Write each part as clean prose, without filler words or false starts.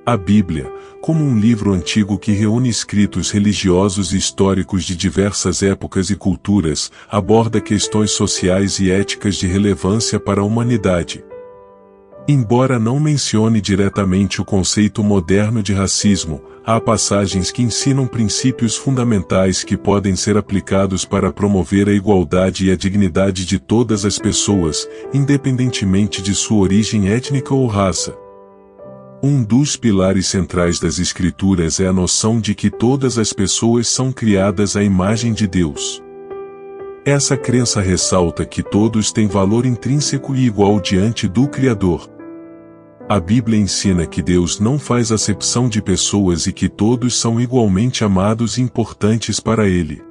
A Bíblia, como um livro antigo que reúne escritos religiosos e históricos de diversas épocas e culturas, aborda questões sociais e éticas de relevância para a humanidade. Embora não mencione diretamente o conceito moderno de racismo, há passagens que ensinam princípios fundamentais que podem ser aplicados para promover a igualdade e a dignidade de todas as pessoas, independentemente de sua origem étnica ou raça. Um dos pilares centrais das Escrituras é a noção de que todas as pessoas são criadas à imagem de Deus. Essa crença ressalta que todos têm valor intrínseco e igual diante do Criador. A Bíblia ensina que Deus não faz acepção de pessoas e que todos são igualmente amados e importantes para Ele.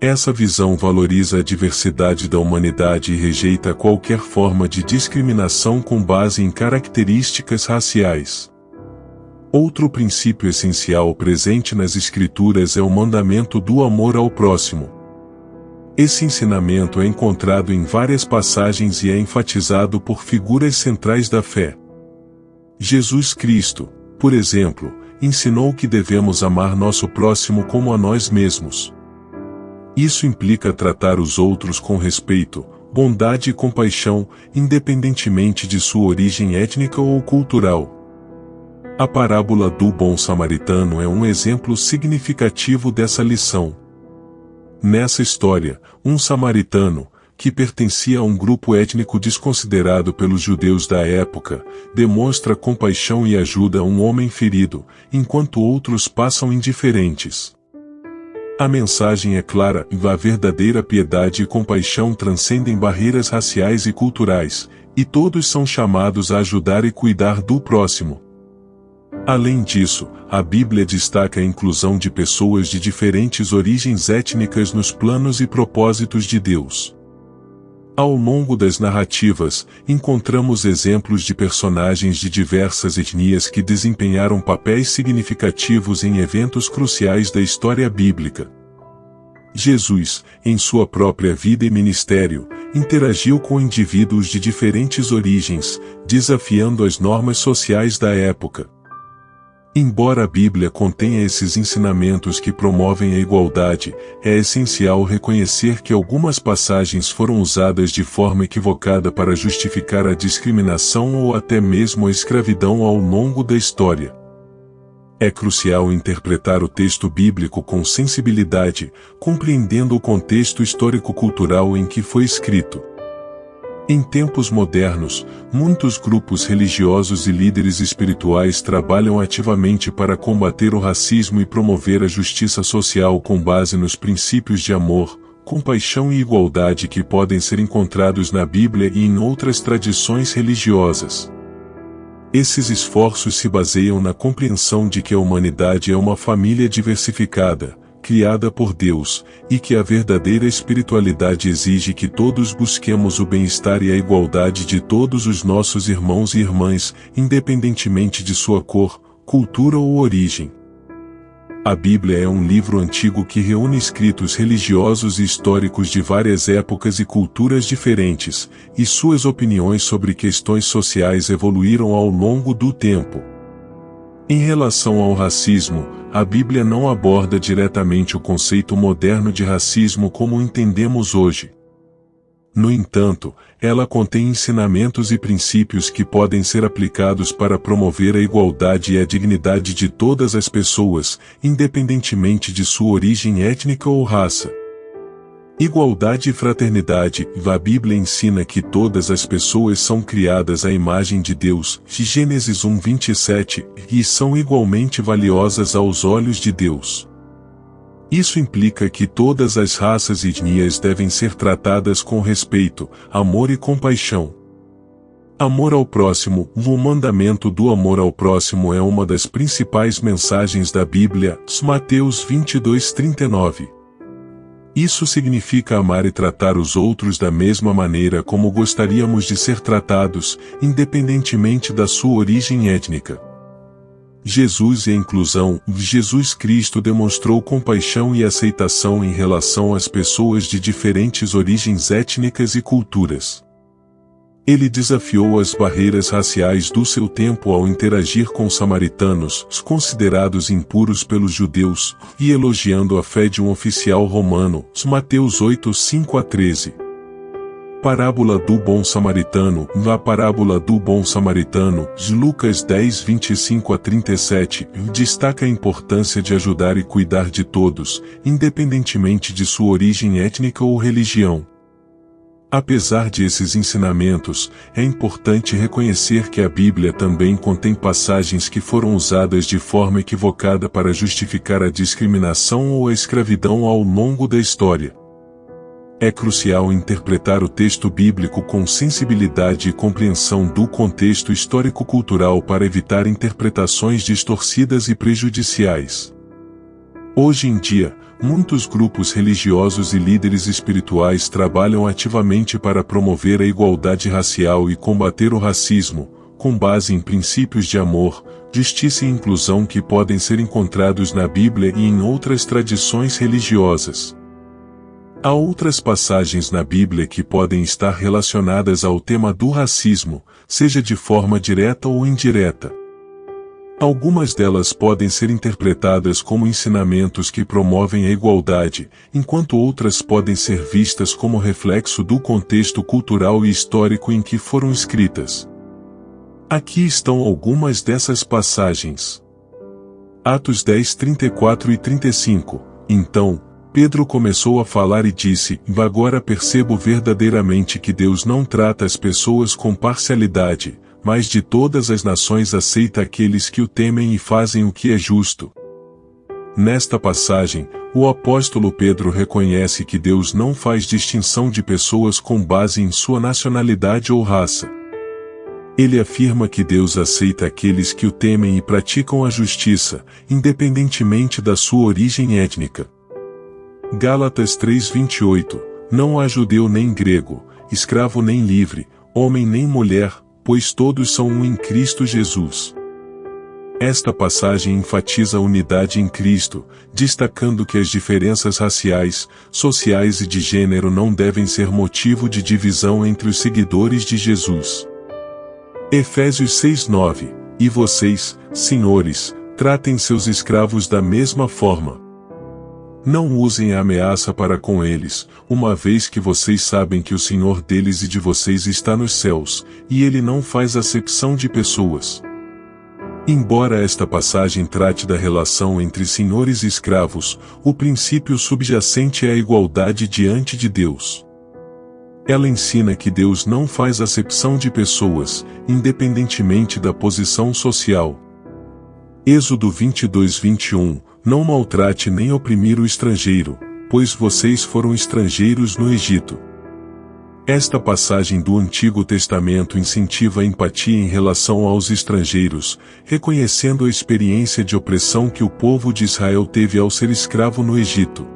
Essa visão valoriza a diversidade da humanidade e rejeita qualquer forma de discriminação com base em características raciais. Outro princípio essencial presente nas Escrituras é o mandamento do amor ao próximo. Esse ensinamento é encontrado em várias passagens e é enfatizado por figuras centrais da fé. Jesus Cristo, por exemplo, ensinou que devemos amar nosso próximo como a nós mesmos. Isso implica tratar os outros com respeito, bondade e compaixão, independentemente de sua origem étnica ou cultural. A parábola do bom samaritano é um exemplo significativo dessa lição. Nessa história, um samaritano, que pertencia a um grupo étnico desconsiderado pelos judeus da época, demonstra compaixão e ajuda a um homem ferido, enquanto outros passam indiferentes. A mensagem é clara e a verdadeira piedade e compaixão transcendem barreiras raciais e culturais, e todos são chamados a ajudar e cuidar do próximo. Além disso, a Bíblia destaca a inclusão de pessoas de diferentes origens étnicas nos planos e propósitos de Deus. Ao longo das narrativas, encontramos exemplos de personagens de diversas etnias que desempenharam papéis significativos em eventos cruciais da história bíblica. Jesus, em sua própria vida e ministério, interagiu com indivíduos de diferentes origens, desafiando as normas sociais da época. Embora a Bíblia contenha esses ensinamentos que promovem a igualdade, é essencial reconhecer que algumas passagens foram usadas de forma equivocada para justificar a discriminação ou até mesmo a escravidão ao longo da história. É crucial interpretar o texto bíblico com sensibilidade, compreendendo o contexto histórico-cultural em que foi escrito. Em tempos modernos, muitos grupos religiosos e líderes espirituais trabalham ativamente para combater o racismo e promover a justiça social com base nos princípios de amor, compaixão e igualdade que podem ser encontrados na Bíblia e em outras tradições religiosas. Esses esforços se baseiam na compreensão de que a humanidade é uma família diversificada, criada por Deus, e que a verdadeira espiritualidade exige que todos busquemos o bem-estar e a igualdade de todos os nossos irmãos e irmãs, independentemente de sua cor, cultura ou origem. A Bíblia é um livro antigo que reúne escritos religiosos e históricos de várias épocas e culturas diferentes, e suas opiniões sobre questões sociais evoluíram ao longo do tempo. Em relação ao racismo, a Bíblia não aborda diretamente o conceito moderno de racismo como entendemos hoje. No entanto, ela contém ensinamentos e princípios que podem ser aplicados para promover a igualdade e a dignidade de todas as pessoas, independentemente de sua origem étnica ou raça. Igualdade e fraternidade. A Bíblia ensina que todas as pessoas são criadas à imagem de Deus, Gênesis 1:27, e são igualmente valiosas aos olhos de Deus. Isso implica que todas as raças e etnias devem ser tratadas com respeito, amor e compaixão. Amor ao próximo. O mandamento do amor ao próximo é uma das principais mensagens da Bíblia, Mateus 22:39. Isso significa amar e tratar os outros da mesma maneira como gostaríamos de ser tratados, independentemente da sua origem étnica. Jesus e a inclusão. Jesus Cristo demonstrou compaixão e aceitação em relação às pessoas de diferentes origens étnicas e culturas. Ele desafiou as barreiras raciais do seu tempo ao interagir com samaritanos, considerados impuros pelos judeus, e elogiando a fé de um oficial romano, Mateus 8, 5-13. Parábola do Bom Samaritano. Na parábola do Bom Samaritano, de Lucas 10, 25-37, destaca a importância de ajudar e cuidar de todos, independentemente de sua origem étnica ou religião. Apesar de esses ensinamentos, é importante reconhecer que a Bíblia também contém passagens que foram usadas de forma equivocada para justificar a discriminação ou a escravidão ao longo da história. É crucial interpretar o texto bíblico com sensibilidade e compreensão do contexto histórico-cultural para evitar interpretações distorcidas e prejudiciais. Hoje em dia, muitos grupos religiosos e líderes espirituais trabalham ativamente para promover a igualdade racial e combater o racismo, com base em princípios de amor, justiça e inclusão que podem ser encontrados na Bíblia e em outras tradições religiosas. Há outras passagens na Bíblia que podem estar relacionadas ao tema do racismo, seja de forma direta ou indireta. Algumas delas podem ser interpretadas como ensinamentos que promovem a igualdade, enquanto outras podem ser vistas como reflexo do contexto cultural e histórico em que foram escritas. Aqui estão algumas dessas passagens. Atos 10, 34 e 35. Então, Pedro começou a falar e disse: agora percebo verdadeiramente que Deus não trata as pessoas com parcialidade, mas de todas as nações aceita aqueles que o temem e fazem o que é justo. Nesta passagem, o apóstolo Pedro reconhece que Deus não faz distinção de pessoas com base em sua nacionalidade ou raça. Ele afirma que Deus aceita aqueles que o temem e praticam a justiça, independentemente da sua origem étnica. Gálatas 3:28, não há judeu nem grego, escravo nem livre, homem nem mulher, pois todos são um em Cristo Jesus. Esta passagem enfatiza a unidade em Cristo, destacando que as diferenças raciais, sociais e de gênero não devem ser motivo de divisão entre os seguidores de Jesus. Efésios 6:9, e vocês, senhores, tratem seus escravos da mesma forma. Não usem a ameaça para com eles, uma vez que vocês sabem que o Senhor deles e de vocês está nos céus, e Ele não faz acepção de pessoas. Embora esta passagem trate da relação entre senhores e escravos, o princípio subjacente é a igualdade diante de Deus. Ela ensina que Deus não faz acepção de pessoas, independentemente da posição social. Êxodo 22:21, não maltrate nem oprimir o estrangeiro, pois vocês foram estrangeiros no Egito. Esta passagem do Antigo Testamento incentiva a empatia em relação aos estrangeiros, reconhecendo a experiência de opressão que o povo de Israel teve ao ser escravo no Egito.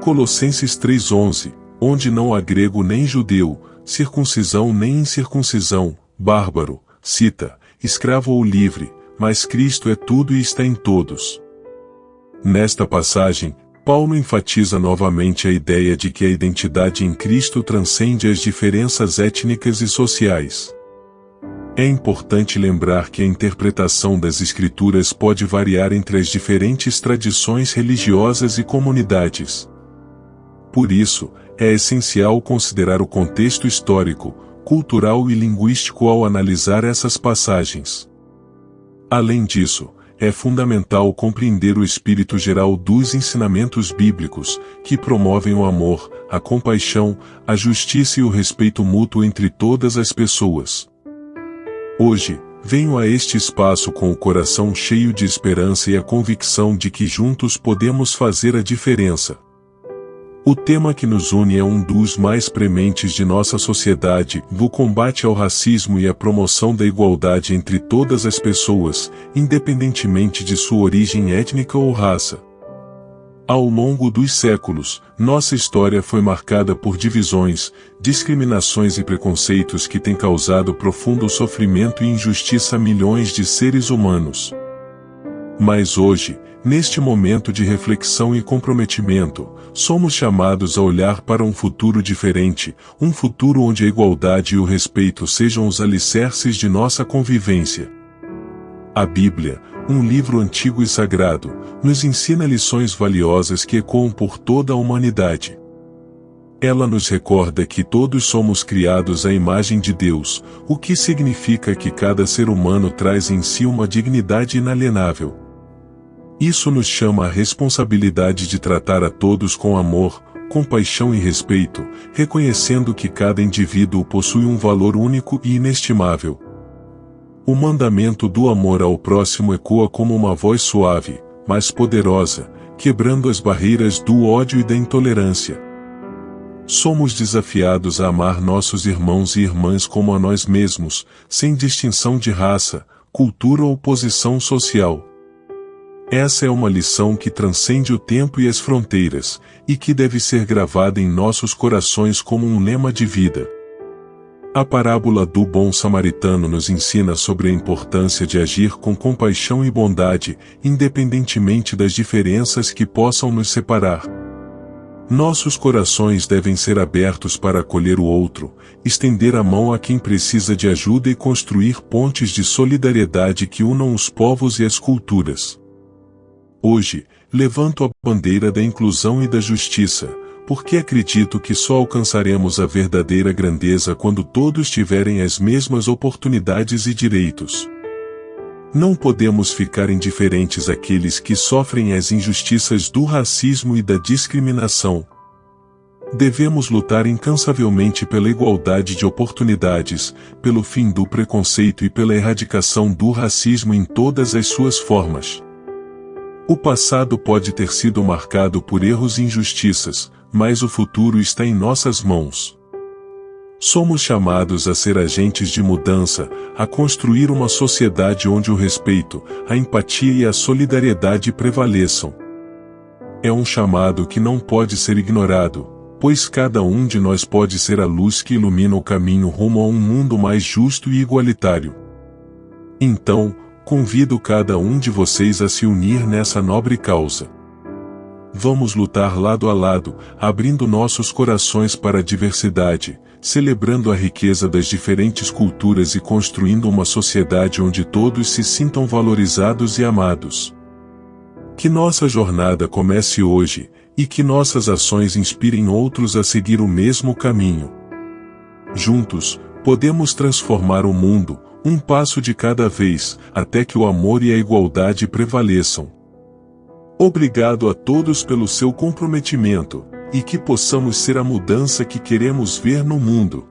Colossenses 3:11, onde não há grego nem judeu, circuncisão nem incircuncisão, bárbaro, cita, escravo ou livre, mas Cristo é tudo e está em todos. Nesta passagem, Paulo enfatiza novamente a ideia de que a identidade em Cristo transcende as diferenças étnicas e sociais. É importante lembrar que a interpretação das Escrituras pode variar entre as diferentes tradições religiosas e comunidades. Por isso, é essencial considerar o contexto histórico, cultural e linguístico ao analisar essas passagens. Além disso, é fundamental compreender o espírito geral dos ensinamentos bíblicos, que promovem o amor, a compaixão, a justiça e o respeito mútuo entre todas as pessoas. Hoje, venho a este espaço com o coração cheio de esperança e a convicção de que juntos podemos fazer a diferença. O tema que nos une é um dos mais prementes de nossa sociedade, o combate ao racismo e a promoção da igualdade entre todas as pessoas, independentemente de sua origem étnica ou raça. Ao longo dos séculos, nossa história foi marcada por divisões, discriminações e preconceitos que têm causado profundo sofrimento e injustiça a milhões de seres humanos. Mas hoje, Neste momento de reflexão e comprometimento, somos chamados a olhar para um futuro diferente, um futuro onde a igualdade e o respeito sejam os alicerces de nossa convivência. A Bíblia, um livro antigo e sagrado, nos ensina lições valiosas que ecoam por toda a humanidade. Ela nos recorda que todos somos criados à imagem de Deus, o que significa que cada ser humano traz em si uma dignidade inalienável. Isso nos chama à responsabilidade de tratar a todos com amor, compaixão e respeito, reconhecendo que cada indivíduo possui um valor único e inestimável. O mandamento do amor ao próximo ecoa como uma voz suave, mas poderosa, quebrando as barreiras do ódio e da intolerância. Somos desafiados a amar nossos irmãos e irmãs como a nós mesmos, sem distinção de raça, cultura ou posição social. Essa é uma lição que transcende o tempo e as fronteiras, e que deve ser gravada em nossos corações como um lema de vida. A parábola do bom samaritano nos ensina sobre a importância de agir com compaixão e bondade, independentemente das diferenças que possam nos separar. Nossos corações devem ser abertos para acolher o outro, estender a mão a quem precisa de ajuda e construir pontes de solidariedade que unam os povos e as culturas. Hoje, levanto a bandeira da inclusão e da justiça, porque acredito que só alcançaremos a verdadeira grandeza quando todos tiverem as mesmas oportunidades e direitos. Não podemos ficar indiferentes àqueles que sofrem as injustiças do racismo e da discriminação. Devemos lutar incansavelmente pela igualdade de oportunidades, pelo fim do preconceito e pela erradicação do racismo em todas as suas formas. O passado pode ter sido marcado por erros e injustiças, mas o futuro está em nossas mãos. Somos chamados a ser agentes de mudança, a construir uma sociedade onde o respeito, a empatia e a solidariedade prevaleçam. É um chamado que não pode ser ignorado, pois cada um de nós pode ser a luz que ilumina o caminho rumo a um mundo mais justo e igualitário. Então, convido cada um de vocês a se unir nessa nobre causa. Vamos lutar lado a lado, abrindo nossos corações para a diversidade, celebrando a riqueza das diferentes culturas e construindo uma sociedade onde todos se sintam valorizados e amados. Que nossa jornada comece hoje, e que nossas ações inspirem outros a seguir o mesmo caminho. Juntos, podemos transformar o mundo, um passo de cada vez, até que o amor e a igualdade prevaleçam. Obrigado a todos pelo seu comprometimento, e que possamos ser a mudança que queremos ver no mundo.